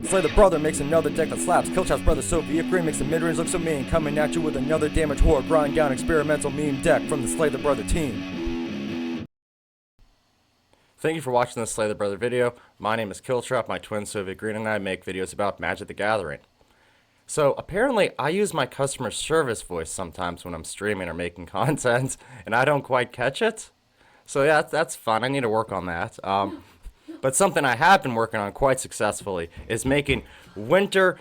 Slay the Brother makes another deck that slaps. Killshot's brother Soviet Green makes the mid-range look so mean. Coming at you with another damage horror grind down experimental meme deck from the Slay the Brother team. Thank you for watching this Slay the Brother video. My name is Killtrap, my twin Soviet Green, and I make videos about Magic the Gathering. So apparently I use my customer service voice sometimes when I'm streaming or making content, and I don't quite catch it. So yeah, that's fun. I need to work on that. But something I have been working on quite successfully is making Winter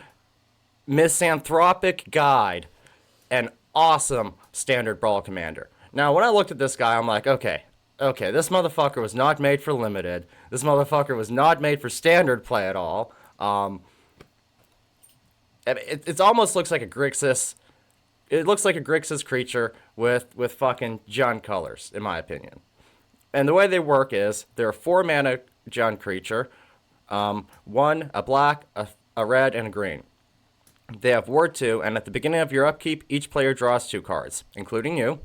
Misanthropic Guide an awesome standard Brawl commander. Now, when I looked at this guy, I'm like, okay, this motherfucker was not made for limited. This motherfucker was not made for standard play at all. It almost looks like a Grixis. It looks like a Grixis creature with fucking Jund colors, in my opinion. And the way they work is they're a 4-mana Jund creature, one, a black, a red, and a green. They have Ward 2, and at the beginning of your upkeep, each player draws 2 cards, including you.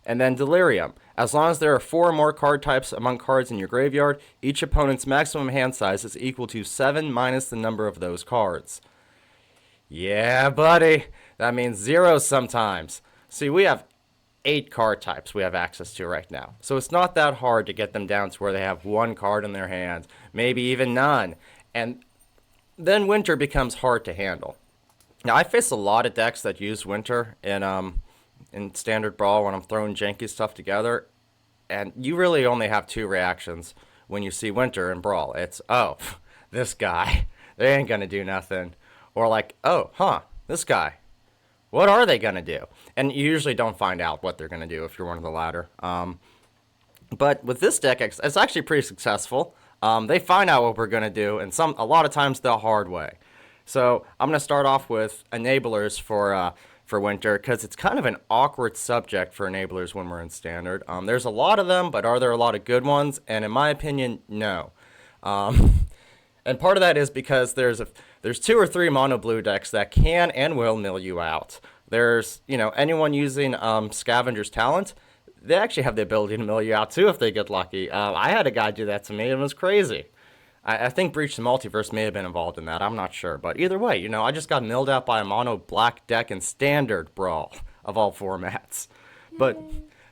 And then Delirium. As long as there are 4 or more card types among cards in your graveyard, each opponent's maximum hand size is equal to 7 minus the number of those cards. Yeah, buddy. That means 0 sometimes. See, we have 8 card types we have access to right now. So it's not that hard to get them down to where they have 1 card in their hand, maybe even none. And then Winter becomes hard to handle. Now, I face a lot of decks that use Winter in Standard Brawl when I'm throwing janky stuff together. And you really only have 2 reactions when you see Winter in Brawl. It's, oh, this guy, they ain't gonna do nothing. Or like, oh, this guy, what are they going to do? And you usually don't find out what they're going to do if you're one of the latter. But with this deck, it's actually pretty successful. They find out what we're going to do, and a lot of times the hard way. So I'm going to start off with enablers for Winter, because it's kind of an awkward subject for enablers when we're in Standard. There's a lot of them, but are there a lot of good ones? And in my opinion, no. And part of that is because there's 2 or 3 mono blue decks that can and will mill you out. There's, anyone using Scavenger's Talent, they actually have the ability to mill you out too if they get lucky. I had a guy do that to me, and it was crazy. I think Breach the Multiverse may have been involved in that, I'm not sure. But either way, I just got milled out by a mono black deck in Standard Brawl of all formats. But,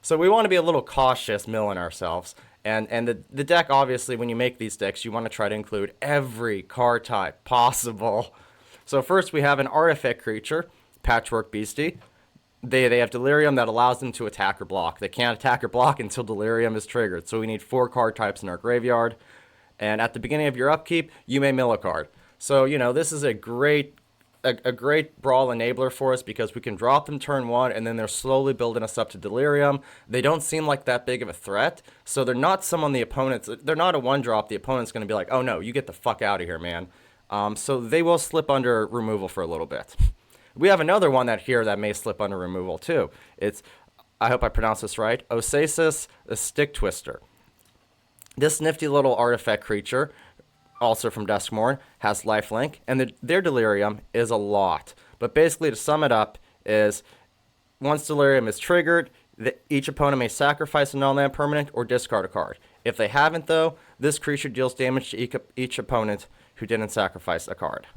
so we want to be a little cautious milling ourselves. And the deck, obviously, when you make these decks, you want to try to include every card type possible. So first we have an artifact creature, Patchwork Beastie. They have Delirium that allows them to attack or block. They can't attack or block until Delirium is triggered. So we need 4 card types in our graveyard. And at the beginning of your upkeep, you may mill a card. So, this is a great Brawl enabler for us because we can drop them turn 1 and then they're slowly building us up to Delirium. They don't seem like that big of a threat, so they're not someone they're not a 1-drop. The opponent's going to be like, oh no, you get the fuck out of here, man. So they will slip under removal for a little bit. We have another one that may slip under removal too. It's, I hope I pronounced this right, Osasis, the Stick Twister. This nifty little artifact creature, also from Duskmourn, has lifelink, and their Delirium is a lot. But basically, to sum it up, is once Delirium is triggered, each opponent may sacrifice a non-land permanent or discard a card. If they haven't, though, this creature deals damage to each opponent who didn't sacrifice a card,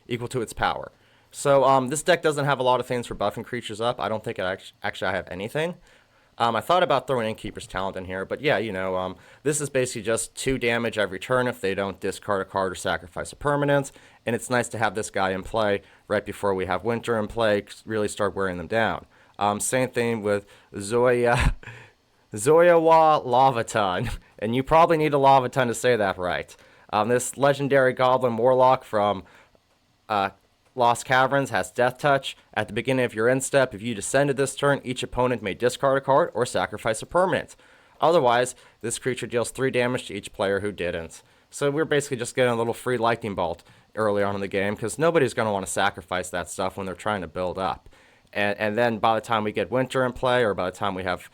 equal to its power. So this deck doesn't have a lot of things for buffing creatures up. I don't think actually I have anything. I thought about throwing Innkeeper's Talent in here, but yeah, this is basically just 2 damage every turn if they don't discard a card or sacrifice a permanent, and it's nice to have this guy in play right before we have Winter in play, really start wearing them down. Same thing with Zoyawa Lavaton, and you probably need a Lavaton to say that right. This legendary Goblin Warlock from Lost Caverns has Death Touch. At the beginning of your end step, if you descended this turn, each opponent may discard a card or sacrifice a permanent. Otherwise, this creature deals 3 damage to each player who didn't. So we're basically just getting a little free lightning bolt early on in the game because nobody's going to want to sacrifice that stuff when they're trying to build up. And then by the time we get Winter in play or by the time we have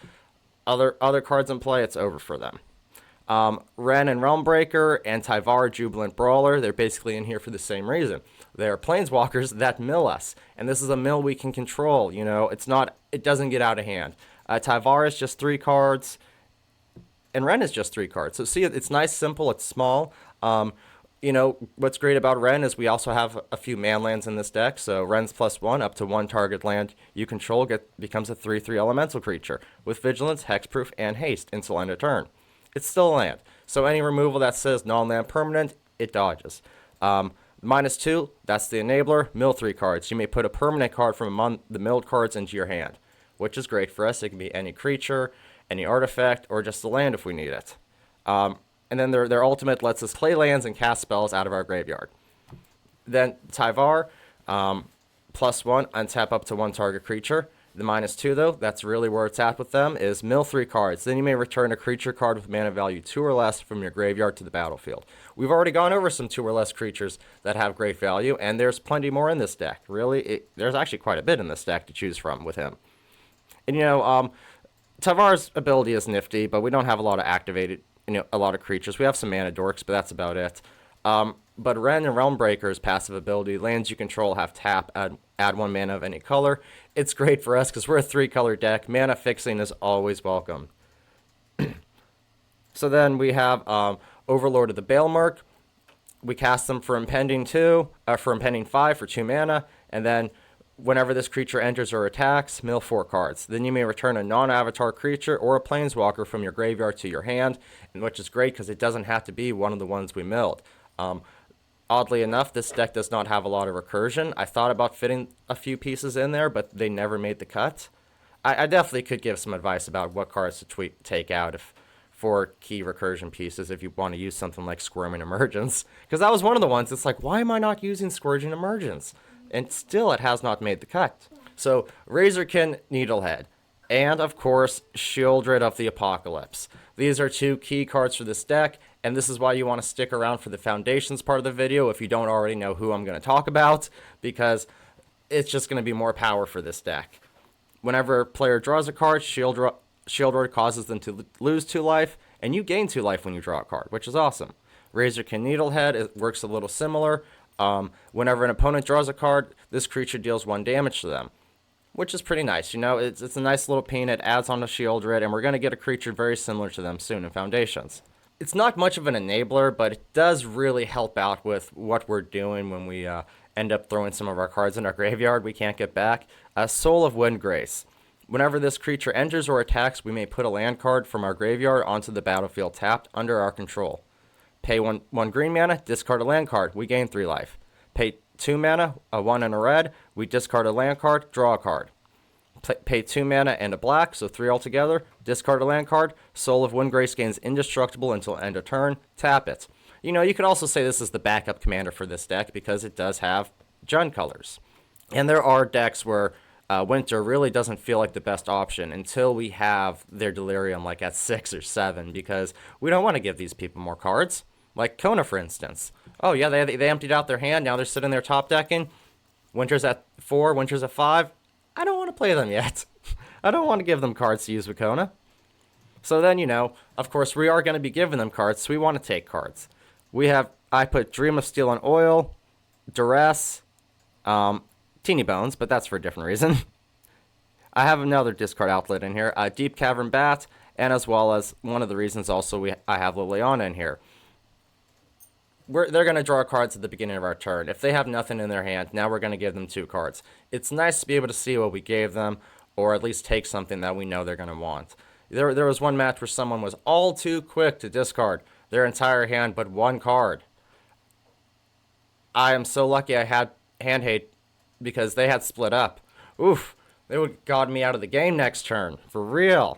other cards in play, it's over for them. Ren and Realmbreaker and Tyvar Jubilant Brawler, they're basically in here for the same reason. They're planeswalkers that mill us, and this is a mill we can control. It doesn't get out of hand. Tyvar is just 3 cards, and Ren is just 3 cards. So see, it's nice, simple, it's small. You know, what's great about Ren is we also have a few man lands in this deck. So Ren's +1 up to one target land you control becomes a 3/3 elemental creature with vigilance, hexproof, and haste until end of turn. It's still a land. So any removal that says non-land permanent, it dodges. -2, that's the enabler. Mill 3 cards. You may put a permanent card from among the milled cards into your hand, which is great for us. It can be any creature, any artifact, or just the land if we need it. And then their ultimate lets us play lands and cast spells out of our graveyard. Then Tyvar, +1, untap up to one target creature. The -2, though, that's really where it's at with them, is mill 3 cards. Then you may return a creature card with mana value 2 or less from your graveyard to the battlefield. We've already gone over some 2 or less creatures that have great value, and there's plenty more in this deck. Really, there's actually quite a bit in this deck to choose from with him. And, you know, Tyvar's ability is nifty, but we don't have a lot of activated, a lot of creatures. We have some mana dorks, but that's about it. But Ren and Realmbreaker's passive ability, lands you control have tap, add 1 mana of any color. It's great for us because we're a 3-color deck. Mana fixing is always welcome. So then we have Overlord of the Baelmerk. We cast them for Impending 5 for 2 mana, and then whenever this creature enters or attacks, mill 4 cards. Then you may return a non-avatar creature or a planeswalker from your graveyard to your hand, which is great because it doesn't have to be one of the ones we milled. Oddly enough, this deck does not have a lot of recursion. I thought about fitting a few pieces in there, but they never made the cut. I definitely could give some advice about what cards to take out for key recursion pieces if you want to use something like Squirming Emergence. Because that was one of the ones, it's like, why am I not using Scourging Emergence? And still it has not made the cut. So, Razorkin Needlehead. And, of course, Shieldred of the Apocalypse. These are 2 key cards for this deck, and this is why you want to stick around for the Foundations part of the video if you don't already know who I'm going to talk about, because it's just going to be more power for this deck. Whenever a player draws a card, Shieldred causes them to lose 2 life, and you gain 2 life when you draw a card, which is awesome. Razorkin Needlehead, it works a little similar. Whenever an opponent draws a card, this creature deals 1 damage to them, which is pretty nice. It's a nice little pin. It adds on to Shieldred, and we're going to get a creature very similar to them soon in Foundations. It's not much of an enabler, but it does really help out with what we're doing when we end up throwing some of our cards in our graveyard we can't get back. Soul of Windgrace. Whenever this creature enters or attacks, we may put a land card from our graveyard onto the battlefield tapped under our control. Pay 1 green mana, discard a land card, we gain 3 life. Pay 2 mana, a 1 and a red, we discard a land card, draw a card. Pay 2 mana and a black, so 3 altogether, discard a land card, Soul of Windgrace gains indestructible until end of turn, tap it. You could also say this is the backup commander for this deck because it does have Jund colors. And there are decks where Winter really doesn't feel like the best option until we have their Delirium like at 6 or 7 because we don't want to give these people more cards. Like Kona, for instance. Oh yeah, they emptied out their hand, now they're sitting there top decking. Winter's at 4, Winter's at 5. I don't want to play them yet. I don't want to give them cards to use with Kona. So then, of course, we are going to be giving them cards, so we want to take cards. I put Dream of Steel and Oil, Duress, Teeny Bones, but that's for a different reason. I have another discard outlet in here, Deep Cavern Bat, and as well as one of the reasons also I have Lilliana in here. They're going to draw cards at the beginning of our turn. If they have nothing in their hand, now we're going to give them 2 cards. It's nice to be able to see what we gave them, or at least take something that we know they're going to want. There was one match where someone was all too quick to discard their entire hand but 1 card. I am so lucky I had hand hate because they had split up. Oof, they would have gotten me out of the game next turn, for real.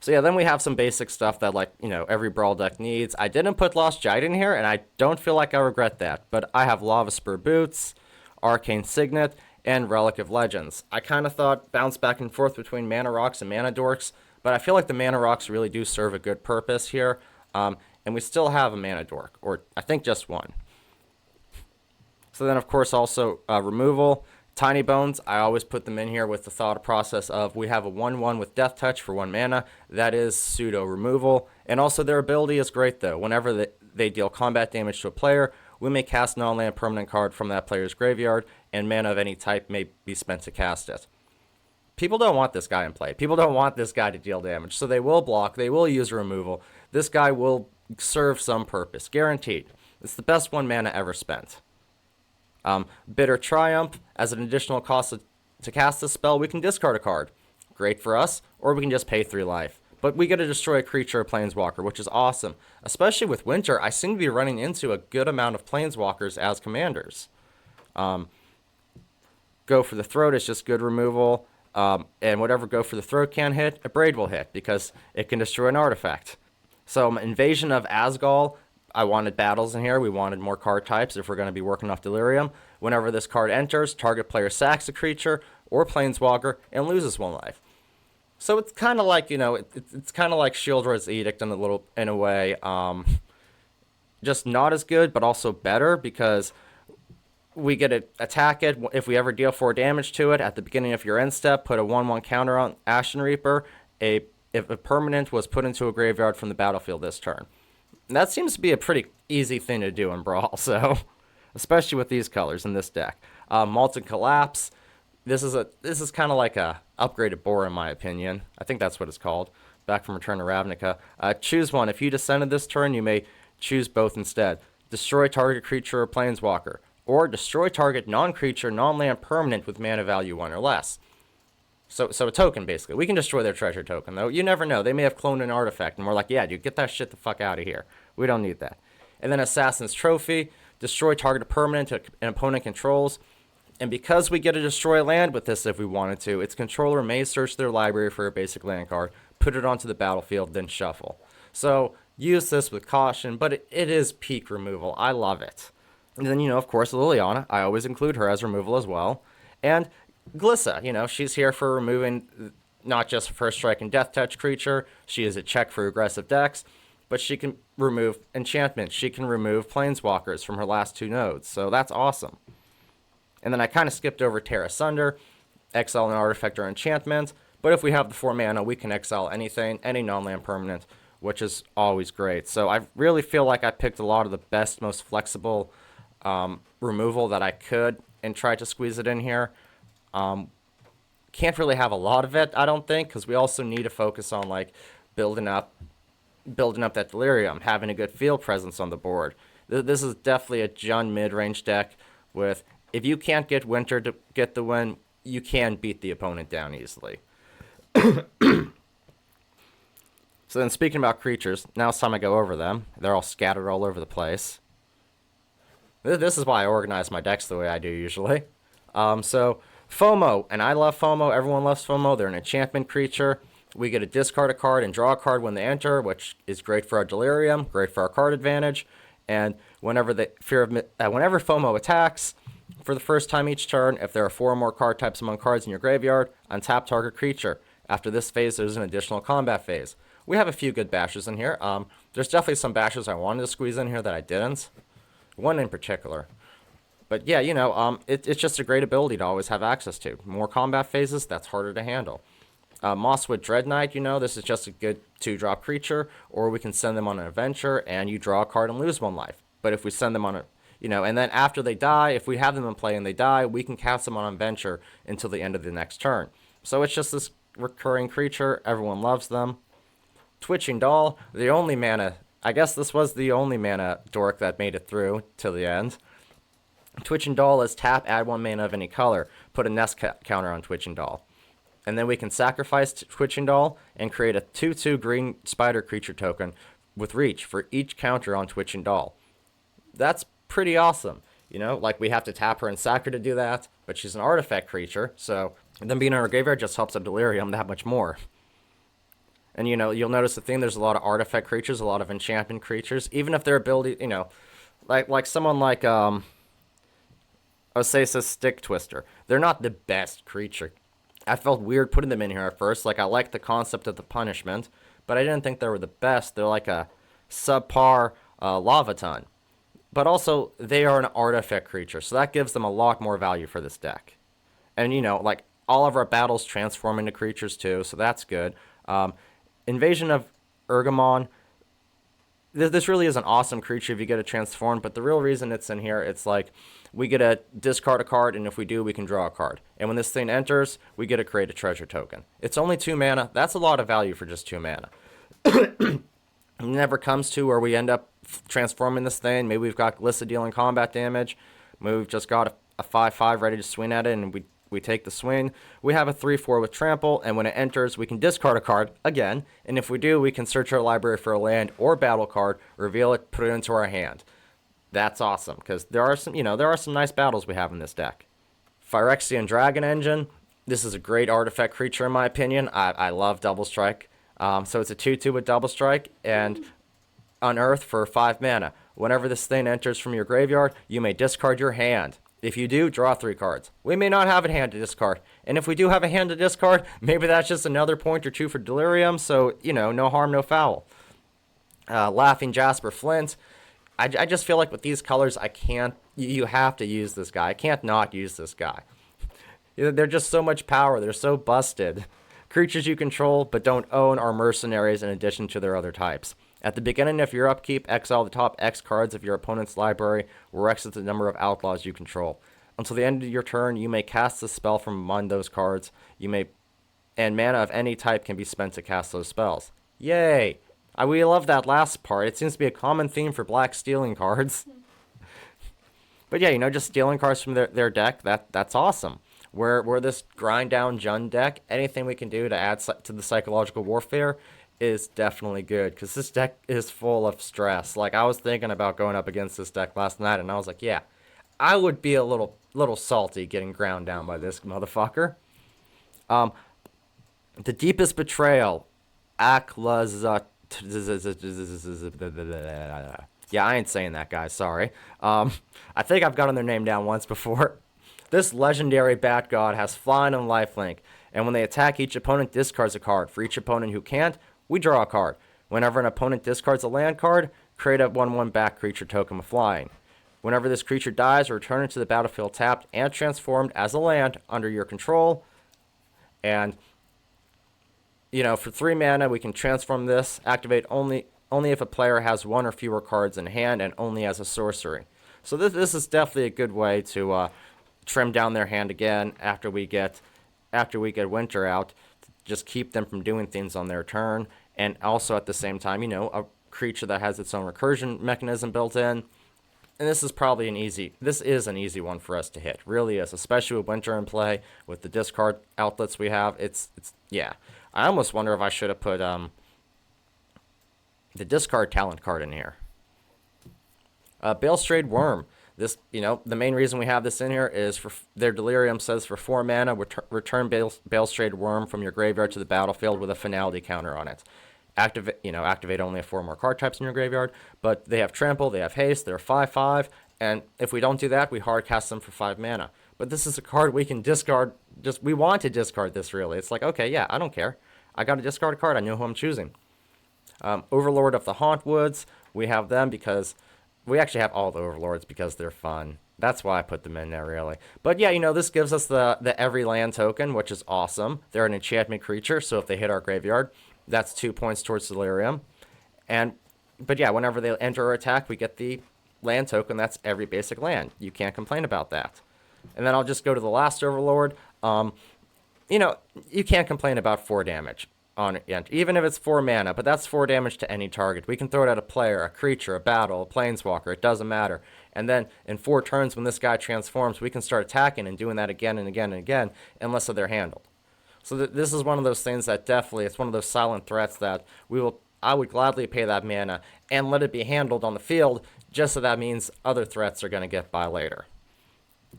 So yeah, then we have some basic stuff that every Brawl deck needs. I didn't put Lost Giant in here, and I don't feel like I regret that. But I have Lava Spur Boots, Arcane Signet, and Relic of Legends. I kind of thought bounce back and forth between Mana Rocks and Mana Dorks, but I feel like the Mana Rocks really do serve a good purpose here. And we still have a Mana Dork, or I think just 1. So then, of course, also removal. Tiny Bones, I always put them in here with the thought process of we have a 1/1 with Death Touch for 1 mana. That is pseudo removal. And also their ability is great though. Whenever they deal combat damage to a player, we may cast non-land permanent card from that player's graveyard, and mana of any type may be spent to cast it. People don't want this guy in play. People don't want this guy to deal damage. So they will block, they will use removal. This guy will serve some purpose, guaranteed. It's the best 1 mana ever spent. Bitter Triumph, as an additional cost to cast this spell, we can discard a card. Great for us, or we can just pay 3 life. But we get to destroy a creature or planeswalker, which is awesome. Especially with Winter, I seem to be running into a good amount of planeswalkers as commanders. Go for the Throat is just good removal. And whatever Go for the Throat can hit, a Braid will hit, because it can destroy an artifact. So Invasion of Asgall, I wanted battles in here. We wanted more card types if we're going to be working off Delirium. Whenever this card enters, target player sacks a creature or planeswalker and loses 1 life. So it's kind of like, it's kind of like Shieldred's Edict in a way. Just not as good, but also better, because we get to attack it. If we ever deal 4 damage to it, at the beginning of your end step, put a 1/1 counter on Ashen Reaper. If a permanent was put into a graveyard from the battlefield this turn. And that seems to be a pretty easy thing to do in Brawl, so especially with these colors in this deck. Molten Collapse. This is kind of like a upgraded Boar in my opinion. I think that's what it's called. Back from Return to Ravnica. Choose one. If you descended this turn, you may choose both instead. Destroy target creature or planeswalker. Or destroy target non-creature, non-land permanent with mana value 1 or less. So a token, basically. We can destroy their treasure token, though. You never know. They may have cloned an artifact, and we're like, yeah, dude, get that shit the fuck out of here. We don't need that. And then Assassin's Trophy. Destroy target permanent an opponent controls. And because we get to destroy land with this if we wanted to, its controller may search their library for a basic land card, put it onto the battlefield, then shuffle. So use this with caution, but it is peak removal. I love it. And then, of course, Lilliana. I always include her as removal as well. And Glissa, she's here for removing not just First Strike and Death Touch creature. She is a check for aggressive decks, but she can remove enchantments. She can remove planeswalkers from her last 2 nodes, so that's awesome. And then I kind of skipped over Tear Asunder, exile an artifact or enchantment, but if we have the 4 mana, we can exile anything, any non-land permanent, which is always great. So I really feel like I picked a lot of the best, most flexible removal that I could and tried to squeeze it in here. Can't really have a lot of it, I don't think, because we also need to focus on building up that Delirium, having a good field presence on the board. This is definitely a Jund mid-range deck with, if you can't get Winter to get the win, you can beat the opponent down easily. So then, speaking about creatures, now it's time to go over them. They're all scattered all over the place. This is why I organize my decks the way I do usually. So FOMO, and I love FOMO. Everyone loves FOMO. They're an enchantment creature. We get to discard a card and draw a card when they enter, which is great for our Delirium, great for our card advantage. And whenever FOMO attacks, for the first time each turn, if there are 4 or more card types among cards in your graveyard, untap target creature. After this phase, there's an additional combat phase. We have a few good bashers in here. There's definitely some bashers I wanted to squeeze in here that I didn't. One in particular. But yeah, it's just a great ability to always have access to. More combat phases, that's harder to handle. Mosswood Dread Knight, this is just a good 2-drop creature, or we can send them on an adventure and you draw a card and lose 1 life. But if we send them on a, and then after they die, if we have them in play and they die, we can cast them on an adventure until the end of the next turn. So it's just this recurring creature, everyone loves them. Twitching Doll, the only mana, I guess this was the only mana dork that made it through till the end. Twitching Doll is tap, add 1 mana of any color, put a nest counter on Twitching Doll. And then we can sacrifice Twitching Doll and create a 2/2 green spider creature token with reach for each counter on Twitching Doll. That's pretty awesome. We have to tap her and sack her to do that, but she's an artifact creature, so them being in our graveyard just helps up Delirium that much more. And, you'll notice the thing, there's a lot of artifact creatures, a lot of enchantment creatures, even if their ability, like someone like, Osasis Stick Twister. They're not the best creature. I felt weird putting them in here at first. I like the concept of the punishment, but I didn't think they were the best. They're like a subpar Lavaton. But also, they are an artifact creature, so that gives them a lot more value for this deck. And, all of our battles transform into creatures too, so that's good. Invasion of Urgamon. This really is an awesome creature if you get it transformed, but the real reason it's in here, it's we get to discard a card, and if we do, we can draw a card. And when this thing enters, we get to create a treasure token. It's only 2 mana. That's a lot of value for just 2 mana. It never comes to where we end up transforming this thing. Maybe we've got Glissa dealing combat damage. Maybe we've just got a 5/5 ready to swing at it, and we take the swing. We have a 3/4 with trample, and when it enters, we can discard a card again. And if we do, we can search our library for a land or battle card, reveal it, put it into our hand. That's awesome, because there are some nice battles we have in this deck. Phyrexian Dragon Engine. This is a great artifact creature in my opinion. I love Double Strike. So it's a 2/2 with Double Strike and Unearth for 5 mana. Whenever this thing enters from your graveyard, you may discard your hand. If you do, draw 3 cards. We may not have a hand to discard. And if we do have a hand to discard, maybe that's just another point or 2 for Delirium. So, no harm, no foul. Laughing Jasper Flint. I just feel like with these colors, you have to use this guy. I can't not use this guy. They're just so much power. They're so busted. Creatures you control but don't own are mercenaries in addition to their other types. At the beginning of your upkeep, exile the top X cards of your opponent's library, where X is the number of outlaws you control. Until the end of your turn, you may cast the spell from among those cards. And mana of any type can be spent to cast those spells. Yay! We love that last part. It seems to be a common theme for black stealing cards. But yeah, just stealing cards from their deck, that's awesome. We're this grind down Jund deck. Anything we can do to add to the psychological warfare is definitely good, because this deck is full of stress. Like, I was thinking about going up against this deck last night, and I was like, yeah, I would be a little salty getting ground down by this motherfucker. The Deepest Betrayal. Aklazat. Yeah, I ain't saying that, guys. Sorry. I think I've gotten their name down once before. This legendary bat god has flying and lifelink, and when they attack, each opponent discards a card. For each opponent who can't, we draw a card. Whenever an opponent discards a land card, create a 1/1 bat creature token with flying. Whenever this creature dies, return it to the battlefield tapped and transformed as a land under your control. And, for 3 mana, we can transform this, activate only if a player has 1 or fewer cards in hand, and only as a sorcery. So this is definitely a good way to trim down their hand again after we get Winter out. Just keep them from doing things on their turn, and also at the same time, a creature that has its own recursion mechanism built in. And this is an easy one for us to hit. Really is, especially with Winter in play, with the discard outlets we have. Yeah. I almost wonder if I should have put the discard talent card in here. Balestrade Worm. This, the main reason we have this in here is for their Delirium says for 4 mana, return Balestrade Worm from your graveyard to the battlefield with a finality counter on it. Activate only 4 more card types in your graveyard, but they have Trample, they have Haste, they're 5/5, and if we don't do that, we hard cast them for 5 mana. But this is a card we can discard. We want to discard this, really. It's like, okay, yeah, I don't care. I got to discard a card. I know who I'm choosing. Overlord of the Hauntwoods. We have them because we actually have all the Overlords because they're fun. That's why I put them in there, really. But yeah, this gives us the every land token, which is awesome. They're an enchantment creature, so if they hit our graveyard, that's 2 points towards Delirium. But yeah, whenever they enter or attack, we get the land token. That's every basic land. You can't complain about that. And then I'll just go to the last Overlord. You can't complain about 4 damage on it, even if it's 4 mana, but that's 4 damage to any target. We can throw it at a player, a creature, a battle, a planeswalker, it doesn't matter. And then in 4 turns, when this guy transforms, we can start attacking and doing that again and again and again, unless they're handled. So this is one of those things that definitely, it's one of those silent threats that I would gladly pay that mana and let it be handled on the field, just so that means other threats are going to get by later.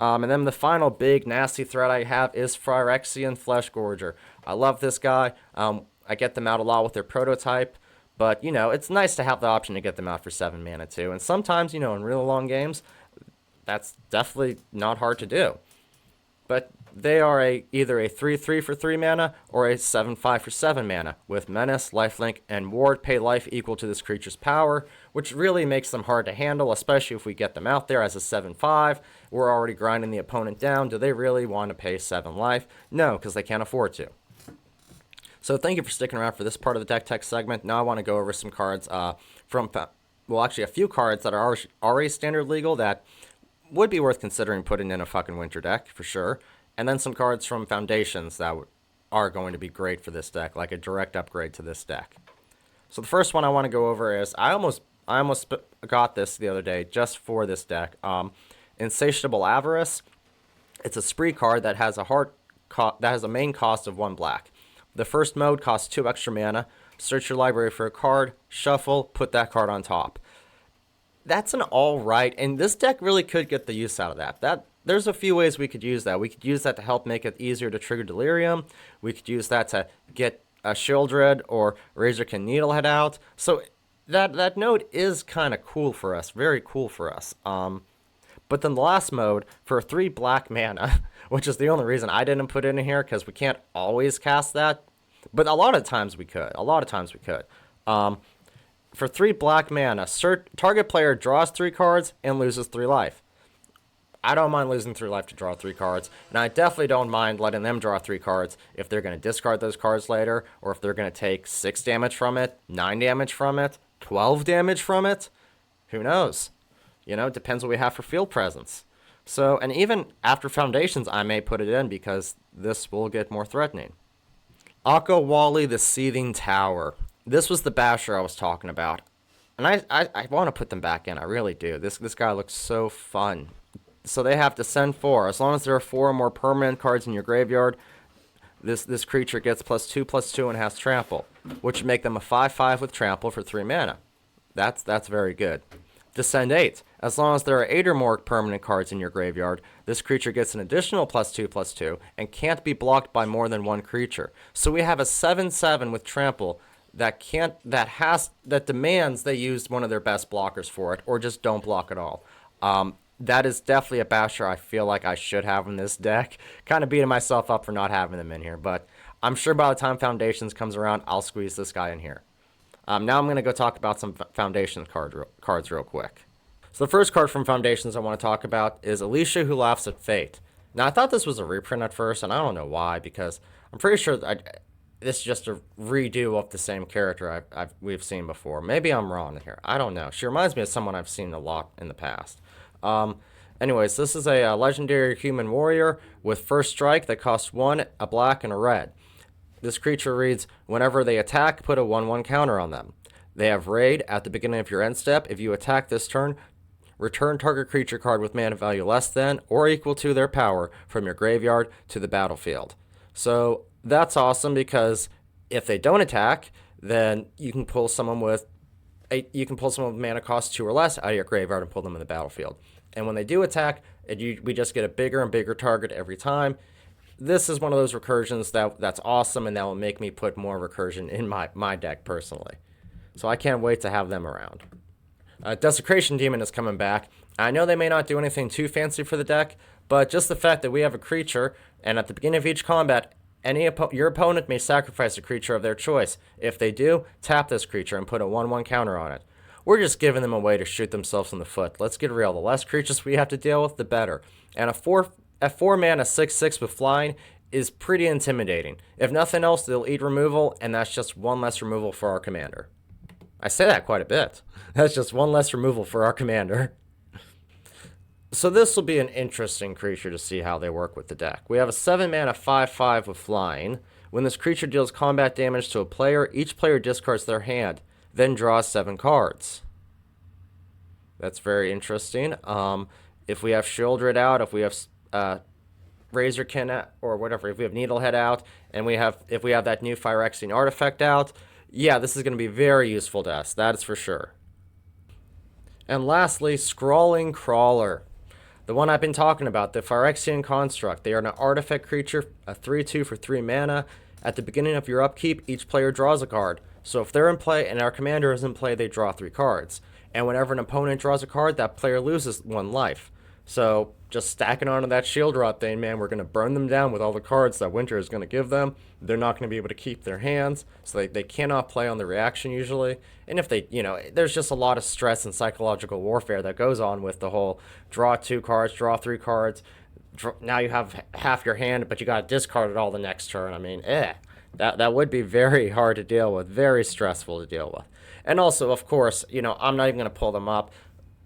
And then the final big nasty threat I have is Phyrexian Fleshgorger. I love this guy. I get them out a lot with their prototype, but it's nice to have the option to get them out for 7 mana too. And sometimes, in really long games, that's definitely not hard to do. But they are either a 3/3 for 3 mana or a 7/5 for 7 mana with Menace, Lifelink, and Ward pay life equal to this creature's power, which really makes them hard to handle, especially if we get them out there as a 7/5. We're already grinding the opponent down. Do they really want to pay 7 life? No, because they can't afford to. So thank you for sticking around for this part of the Deck Tech segment. Now I want to go over some cards actually a few cards that are already standard legal that would be worth considering putting in a fucking Winter deck, for sure. And then some cards from Foundations that are going to be great for this deck, like a direct upgrade to this deck. So the first one I want to go over is I almost got this the other day just for this deck. Insatiable Avarice. It's a spree card that has a main cost of 1 black. The first mode costs 2 extra mana. Search your library for a card, shuffle, put that card on top. That's an alright, and this deck really could get the use out of that. There's a few ways we could use that. We could use that to help make it easier to trigger Delirium. We could use that to get a Shieldred or Razorkin Needlehead out. So that node is kind of cool for us, very cool for us. But then the last mode, for 3 black mana, which is the only reason I didn't put it in here, because we can't always cast that. But a lot of times we could. For 3 black mana, target player draws 3 cards and loses 3 life. I don't mind losing 3 life to draw 3 cards, and I definitely don't mind letting them draw 3 cards if they're going to discard those cards later, or if they're going to take 6 damage from it, 9 damage from it, 12 damage from it. Who knows? You know, it depends what we have for field presence. So, and even after Foundations, I may put it in because this will get more threatening. Akko Wally, the Seething Tower. This was the basher I was talking about. And I want to put them back in. I really do. This guy looks so fun. So they have to send 4. As long as there are 4 or more permanent cards in your graveyard, this creature gets +2/+2 and has trample, which would make them a 5/5 with trample for 3 mana. That's very good. Descend 8. As long as there are 8 or more permanent cards in your graveyard, this creature gets an additional +2/+2 and can't be blocked by more than 1 creature. So we have a 7/7 with trample that demands they use one of their best blockers for it, or just don't block at all. That is definitely a basher I feel like I should have in this deck. Kind of beating myself up for not having them in here, but I'm sure by the time Foundations comes around, I'll squeeze this guy in here. Now I'm going to go talk about some Foundations cards real quick. So the first card from Foundations I want to talk about is Alicia Who Laughs at Fate. Now I thought this was a reprint at first, and I don't know why, because I'm pretty sure this is just a redo of the same character we've seen before. Maybe I'm wrong here. I don't know. She reminds me of someone I've seen a lot in the past. Anyways, this is a legendary human warrior with first strike that costs 1, a black, and a red. This creature reads, whenever they attack, put a 1/1 counter on them. They have raid at the beginning of your end step. If you attack this turn, return target creature card with mana value less than or equal to their power from your graveyard to the battlefield. So that's awesome, because if they don't attack, then you can pull someone with mana cost 2 or less out of your graveyard and pull them in the battlefield. And when they do attack, we just get a bigger and bigger target every time. This is one of those recursions that's awesome, and that will make me put more recursion in my deck personally. So I can't wait to have them around. Desecration Demon is coming back. I know they may not do anything too fancy for the deck, but just the fact that we have a creature, and at the beginning of each combat, your opponent may sacrifice a creature of their choice. If they do, tap this creature and put a 1/1 counter on it. We're just giving them a way to shoot themselves in the foot. Let's get real. The less creatures we have to deal with, the better. And a 4 mana 6/6 with flying is pretty intimidating. If nothing else, they'll eat removal, and that's just 1 less removal for our commander. I say that quite a bit. That's just 1 less removal for our commander. So this will be an interesting creature to see how they work with the deck. We have a 7 mana 5/5 with flying. When this creature deals combat damage to a player, each player discards their hand, then draws 7 cards. That's very interesting. If we have Shieldred out, if we have Razorkin out, or whatever, if we have Needlehead out, and if we have that new Phyrexian artifact out, yeah, this is going to be very useful to us. That is for sure. And lastly, Scrawling Crawler. The one I've been talking about, the Phyrexian Construct. They are an artifact creature, a 3/2 for 3 mana. At the beginning of your upkeep, each player draws a card. So if they're in play and our commander is in play, they draw 3 cards. And whenever an opponent draws a card, that player loses 1 life. So just stacking onto that shield rot thing, man, we're going to burn them down with all the cards that Winter is going to give them. They're not going to be able to keep their hands, so they cannot play on the reaction usually. And if they, there's just a lot of stress and psychological warfare that goes on with the whole draw 2 cards, draw 3 cards. Now you have half your hand, but you got to discard it all the next turn. I mean, that would be very hard to deal with, very stressful to deal with. And also, of course, I'm not even going to pull them up.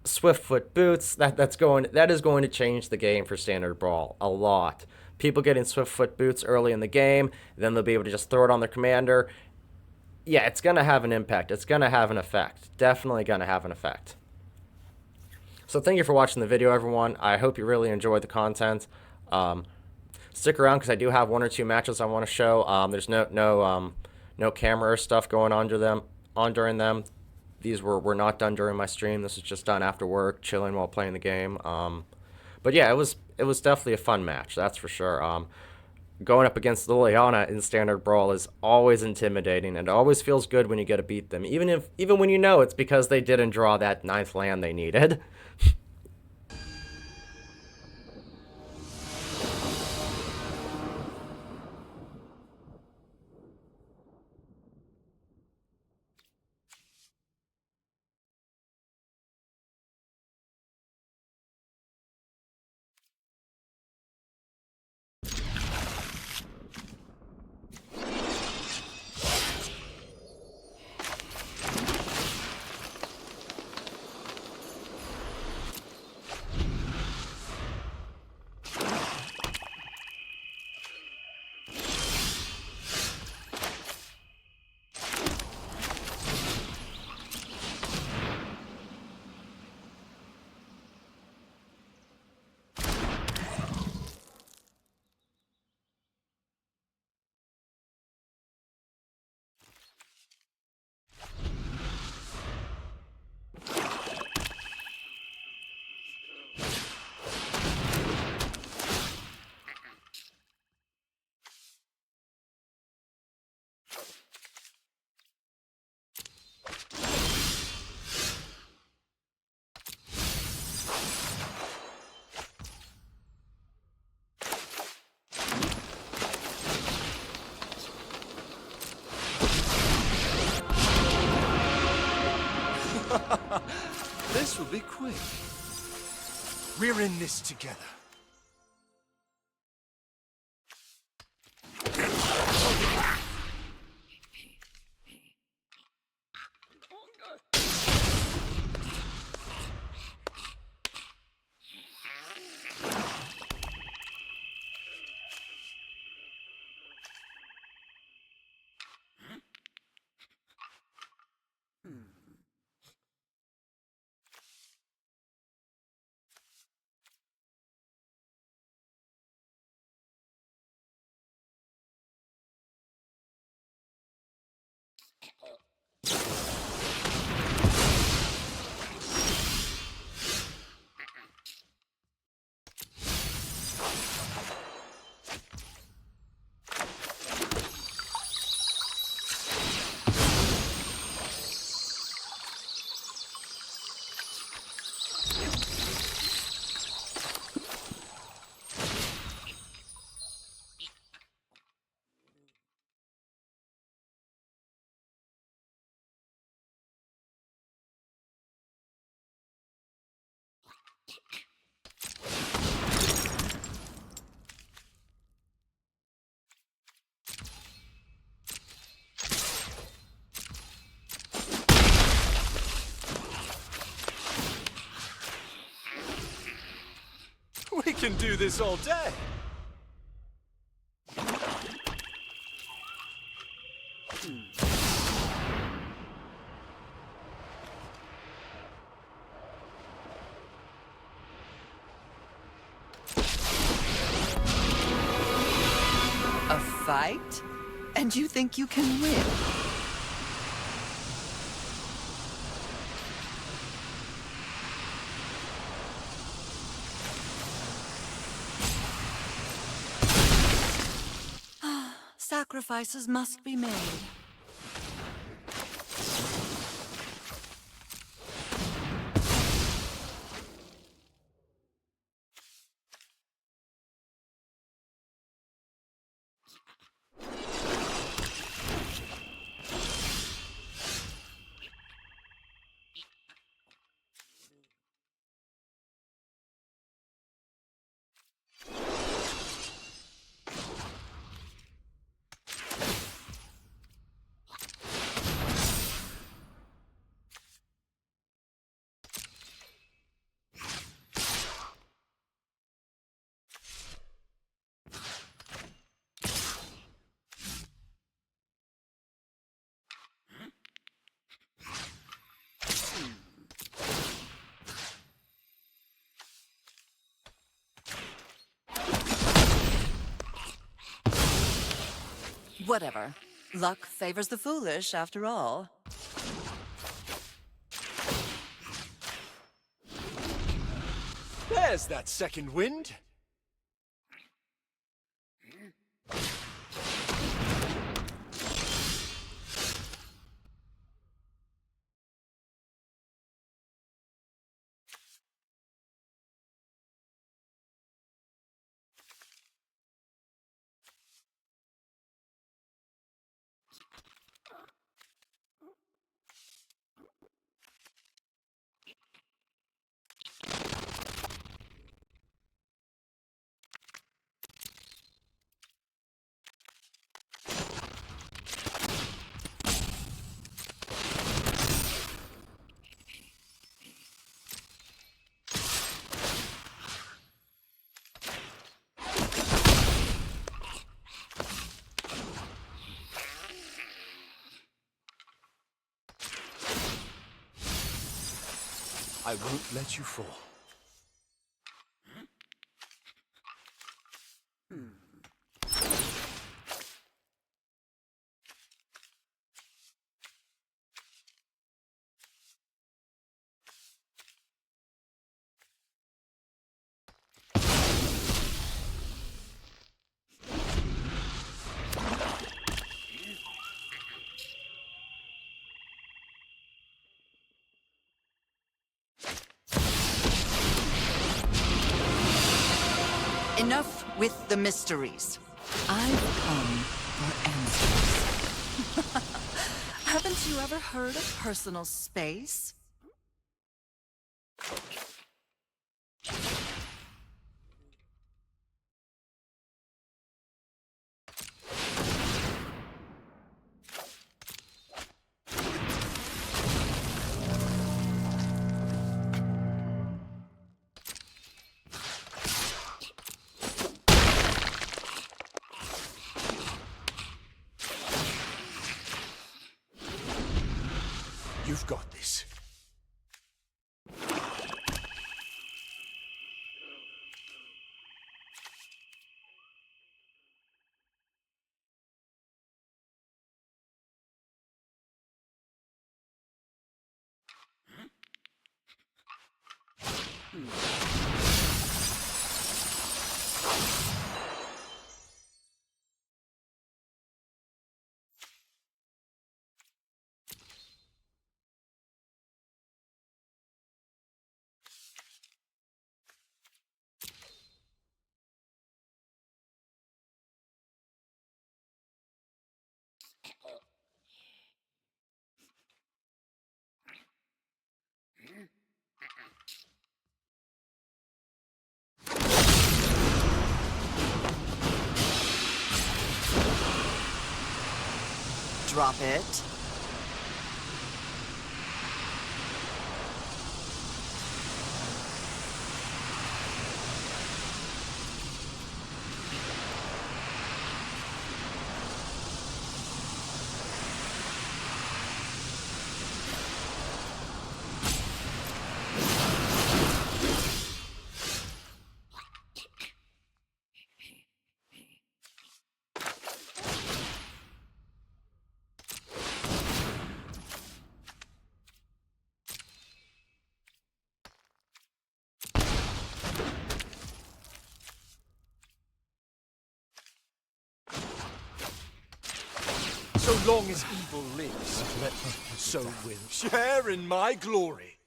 Swiftfoot Boots, that is going to change the game for Standard Brawl a lot. People getting Swiftfoot Boots early in the game, then they'll be able to just throw it on their commander. yeah, it's going to have an impact. It's going to have an effect. Definitely going to have an effect. So thank you for watching the video, everyone. I hope you really enjoyed the content. Stick around because I do have 1 or 2 matches I want to show. There's no camera or stuff going on during them. These were not done during my stream. This was just done after work, chilling while playing the game. But yeah, it was definitely a fun match. That's for sure. Going up against Lilliana in standard Brawl is always intimidating, and it always feels good when you get to beat them, even when you know it's because they didn't draw that 9th land they needed. This will be quick. We're in this together. We can do this all day. A fight? And you think you can win? Sacrifices must be made. Whatever. Luck favors the foolish, after all. There's that second wind. I won't let you fall. Enough with the mysteries. I've come for answers. Haven't you ever heard of personal space? You've got this. Drop it. So long as evil lives, so will share in my glory.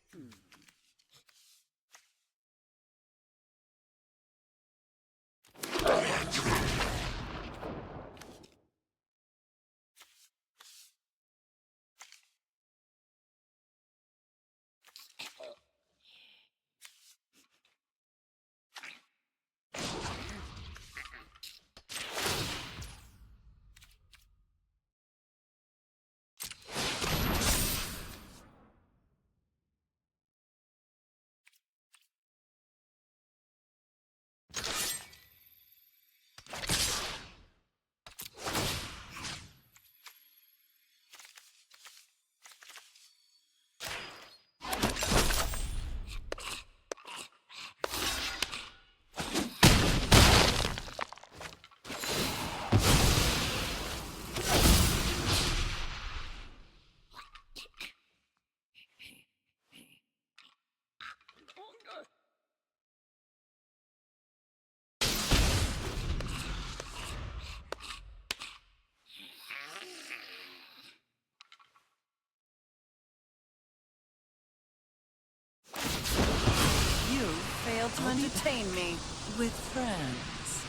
called to entertain me with friends.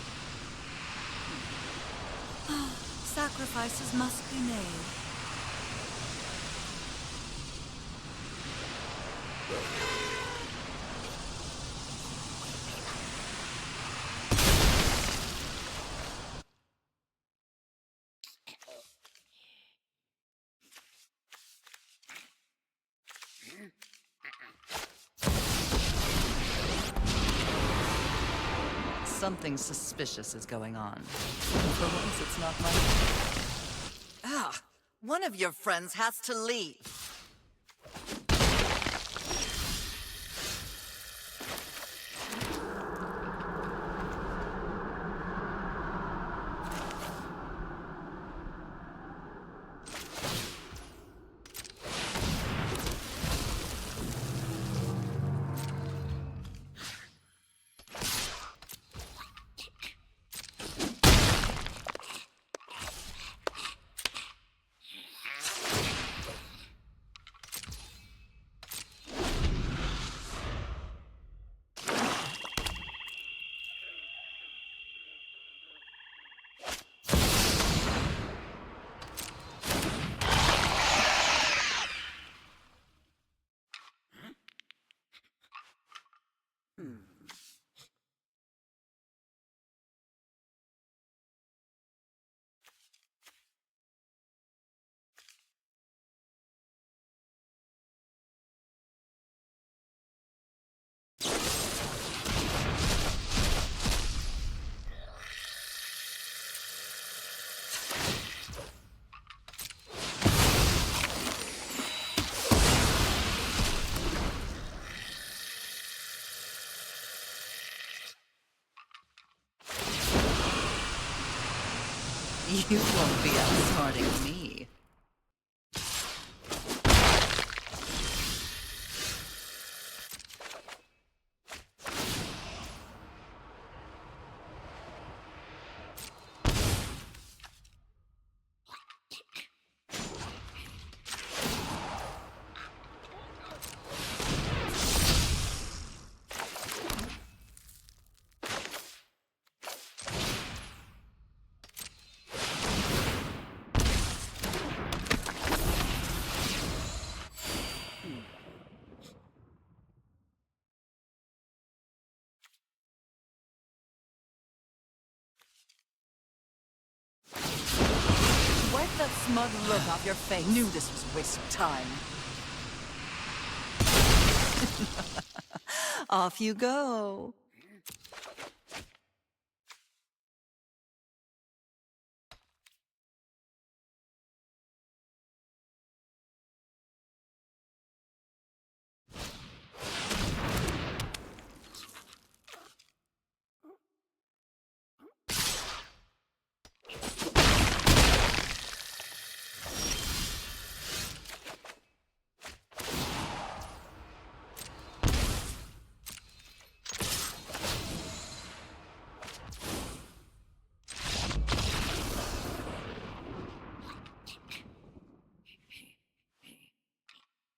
Sacrifices must be made. Something suspicious is going on. For once, it's not my... Ah! One of your friends has to leave. You won't be outsmarting me. Wipe that smug look off your face. Knew this was a waste of time. Off you go.